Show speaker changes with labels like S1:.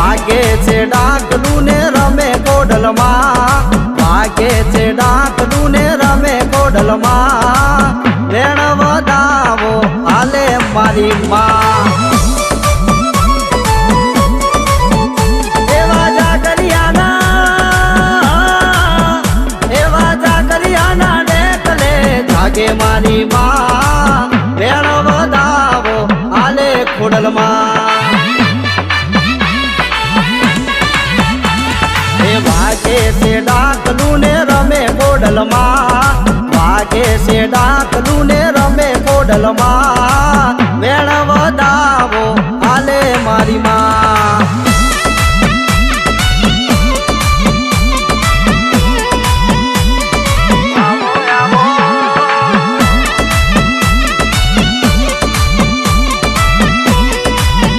S1: વાગે છે ડાકલું ને રમે કોડલમાં વાગે છે ડાકલું ને રમે કોડલમાં વેણ વધાવો હાલે મારી માં એવા જાગરિયાના ડેકલે જાગે મારી માં વેણ વધાવો હાલે ખોડલમાં વાગે છે ડાકલું ને રમે કોડલમાં વાગે છે ડાકલું ને રમે કોડલમાં વેણ વધાવો